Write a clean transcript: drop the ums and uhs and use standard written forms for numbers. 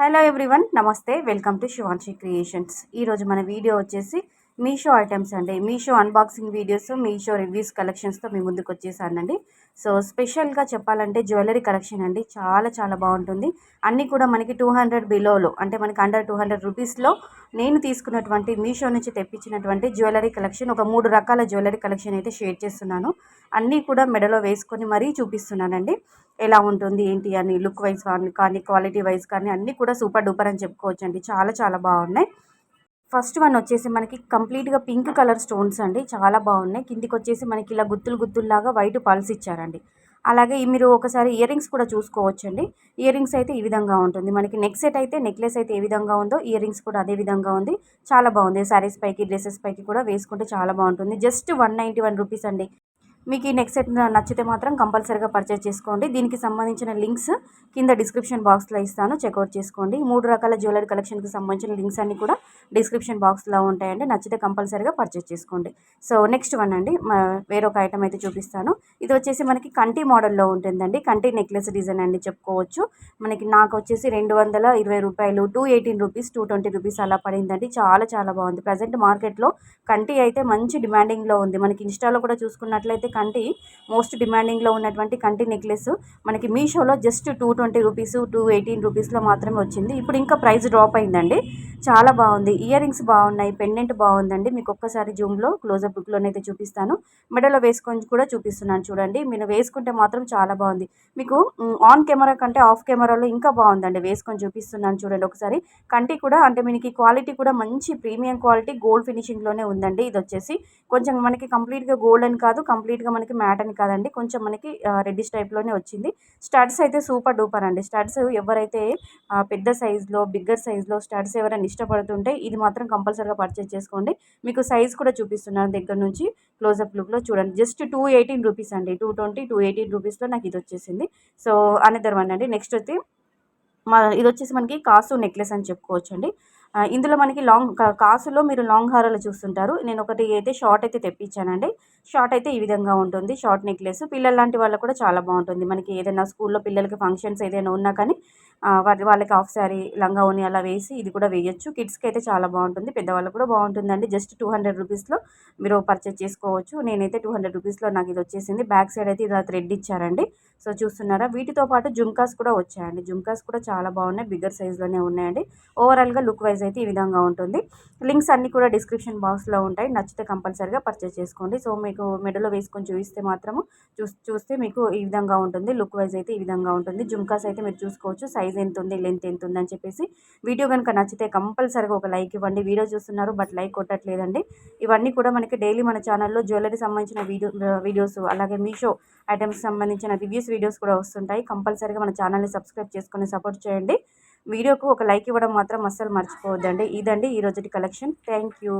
Hello everyone, నమస్తే. Welcome to Shivanshi creations. ఈరోజు మన వీడియో వచ్చేసి మీషో ఐటమ్స్ అండి. Meesho unboxing videos, Meesho reviews కలెక్షన్స్తో మీ ముందుకు వచ్చేసానండి. సో స్పెషల్గా చెప్పాలంటే జ్యువెలరీ కలెక్షన్ అండి. చాలా చాలా బాగుంటుంది. అన్నీ కూడా మనకి 200 బిలోలో, అంటే మనకి అండర్ 200 రూపీస్లో నేను తీసుకున్నటువంటి మీషో నుంచి తెప్పించినటువంటి జ్యువెలరీ కలెక్షన్, ఒక 3 రకాల జ్యువెలరీ కలెక్షన్ అయితే షేర్ చేస్తున్నాను. అన్నీ కూడా మెడలో వేసుకొని మరీ చూపిస్తున్నానండి. ఎలా ఉంటుంది ఏంటి అని లుక్ వైజ్ కానీ క్వాలిటీ వైజ్ కానీ అన్నీ కూడా సూపర్ డూపర్ అని చెప్పుకోవచ్చండి. చాలా చాలా బాగున్నాయి. ఫస్ట్ వన్ వచ్చేసి మనకి కంప్లీట్గా పింక్ కలర్ స్టోన్స్ అండి. చాలా బాగున్నాయి. కిందికి వచ్చేసి మనకి ఇలా గుత్తులు గుత్తుల్లాగా వైట్ పల్స్ ఇచ్చారండి. అలాగే మీరు ఒకసారి ఇయర్ రింగ్స్ కూడా చూసుకోవచ్చండి. ఇయర్ రింగ్స్ అయితే ఈ విధంగా ఉంటుంది. మనకి నెక్ సెట్ అయితే నెక్లెస్ అయితే ఏ విధంగా ఉందో ఇయర్ రింగ్స్ కూడా అదే విధంగా ఉంది. చాలా బాగుంది. శారీస్ పైకి డ్రెస్సెస్ పైకి కూడా వేసుకుంటే చాలా బాగుంటుంది. జస్ట్ 191 రూపీస్ అండి. మీకు ఈ నెక్ సెట్ నచ్చితే మాత్రం కంపల్సరీగా పర్చేస్ చేసుకోండి. దీనికి సంబంధించిన లింక్స్ కింద డిస్క్రిప్షన్ బాక్స్లో ఇస్తాను, చెక్అవుట్ చేసుకోండి. 3 రకాల జ్యువెలరీ కలెక్షన్కి సంబంధించిన లింక్స్ అన్నీ కూడా డిస్క్రిప్షన్ బాక్స్లో ఉంటాయండి. నచ్చితే కంపల్సరీగా పర్చేస్ చేసుకోండి. సో నెక్స్ట్ వన్ అండి, వేరొక ఐటమ్ అయితే చూపిస్తాను. ఇది వచ్చేసి మనకి కంటి మోడల్లో ఉంటుందండి. కంటి నెక్లెస్ డిజైన్ అండి చెప్పుకోవచ్చు. నాకు వచ్చేసి 220 రూపాయలు, 218 రూపీస్, 220 రూపీస్ అలా పడిందండి. చాలా చాలా బాగుంది. ప్రజెంట్ మార్కెట్లో కంటి అయితే మంచి డిమాండింగ్లో ఉంది. మనకి ఇన్స్టాలో కూడా చూసుకున్నట్లయితే కంటి మోస్ట్ డిమాండింగ్లో ఉన్నటువంటి కంటి నెక్లెస్ మనకి మీషోలో జస్ట్ 220 రూపీస్, 218 రూపీస్లో మాత్రమే వచ్చింది. ఇప్పుడు ఇంకా ప్రైస్ డ్రాప్ అయిందండి. చాలా బాగుంది. ఇయర్ రింగ్స్ బాగున్నాయి. పెండెంట్ బాగుందండి. మీకు ఒక్కసారి జూమ్లో క్లోజప్ లుక్లోనైతే చూపిస్తాను. మెడలో వేసుకొని కూడా చూపిస్తున్నాను చూడండి. మీరు వేసుకుంటే మాత్రం చాలా బాగుంది. మీకు ఆన్ కెమెరా కంటే ఆఫ్ కెమెరాలో ఇంకా బాగుందండి. వేసుకొని చూపిస్తున్నాను చూడండి ఒకసారి. కంటి కూడా అంటే మనకి క్వాలిటీ కూడా మంచి ప్రీమియం క్వాలిటీ గోల్డ్ ఫినిషింగ్లోనే ఉందండి. ఇది వచ్చేసి కొంచెం మనకి కంప్లీట్గా గోల్డ్ అని కాదు, కంప్లీట్గా మనకి మ్యాట్ అని కాదండి. కొంచెం మనకి రెడ్డిష్ టైప్లోనే వచ్చింది. స్టడ్స్ అయితే సూపర్ డూపర్ అండి. స్టడ్స్ ఎవరైతే పెద్ద సైజులో, బిగ్గర్ సైజులో స్టడ్స్ ఎవరైనా ఇష్టపడుతుంటే ఇది మాత్రం కంపల్సరీగా పర్చేస్ చేసుకోండి. మీకు సైజ్ కూడా చూపిస్తున్నాను దగ్గర నుంచి క్లోజప్ లుక్లో చూడండి. జస్ట్ 218 రూపీస్ అండి. 220, 218 రూపీస్లో నాకు ఇది వచ్చేసింది. సో అనదర్ వన్ అండి. నెక్స్ట్ వచ్చి ఇది వచ్చేసి మనకి కాసు నెక్లెస్ అని చెప్పుకోవచ్చు అండి. ఇందులో మనకి కాసులో మీరు లాంగ్ హారాలు చూస్తుంటారు. నేను ఒకటి అయితే షార్ట్ అయితే తెప్పించానండి. షార్ట్ అయితే ఈ విధంగా ఉంటుంది. షార్ట్ నెక్లెస్ పిల్లల లాంటి వాళ్ళకు కూడా చాలా బాగుంటుంది. మనకి ఏదైనా స్కూల్లో పిల్లలకి ఫంక్షన్స్ ఏదైనా ఉన్నా కానీ వాళ్ళకి హాఫ్ శారీ, లంగా ఓని అలా వేసి ఇది కూడా వేయొచ్చు. కిడ్స్కి అయితే చాలా బాగుంటుంది. పెద్దవాళ్ళకు కూడా బాగుంటుందండి. జస్ట్ 200 రూపీస్లో మీరు పర్చేస్ చేసుకోవచ్చు. నేనైతే 200 రూపీస్లో నాకు ఇది వచ్చేసింది. బ్యాక్ సైడ్ అయితే ఇలా థ్రెడ్ ఇచ్చారండి. సో చూస్తున్నారా, వీటితో పాటు జుమ్కాస్ కూడా వచ్చాయండి. జుమ్కాస్ కూడా చాలా బాగున్నాయి. బిగ్గర్ సైజులోనే ఉన్నాయండి. ఓవరాల్గా లుక్ వైజ్ అయితే ఈ విధంగా ఉంటుంది. లింక్స్ అన్నీ కూడా డిస్క్రిప్షన్ బాక్స్లో ఉంటాయి. నచ్చితే కంపల్సరీగా పర్చేస్ చేసుకోండి. సో మీకు మెడలో వేసుకొని చూపిస్తే మాత్రము చూస్తే మీకు ఈ విధంగా ఉంటుంది. లుక్ వైజ్ అయితే ఈ విధంగా ఉంటుంది. జుమ్కాస్ అయితే మీరు చూసుకోవచ్చు. సైజ్ ఎంత ఉంది, లెంత్ ఎంత ఉంది అని చెప్పేసి. వీడియో కనుక నచ్చితే కంపల్సరీగా ఒక లైక్ ఇవ్వండి. వీడియో చూస్తున్నారు బట్ లైక్ కొట్టట్లేదండి. ఇవన్నీ కూడా మనకి డైలీ మన ఛానల్లో జ్యువెలరీ సంబంధించిన వీడియోస్ అలాగే మీషో ఐటమ్స్ సంబంధించిన రివ్యూస్ వీడియోస్ కూడా వస్తుంటాయి. కంపల్సరీగా మన ఛానల్ని సబ్స్క్రైబ్ చేసుకొని సపోర్ట్ చేయండి. వీడియోకు ఒక లైక్ ఇవ్వడం మాత్రం అస్సలు మర్చిపోవద్దండి. ఇదండి ఈరోజుటి కలెక్షన్. Thank you.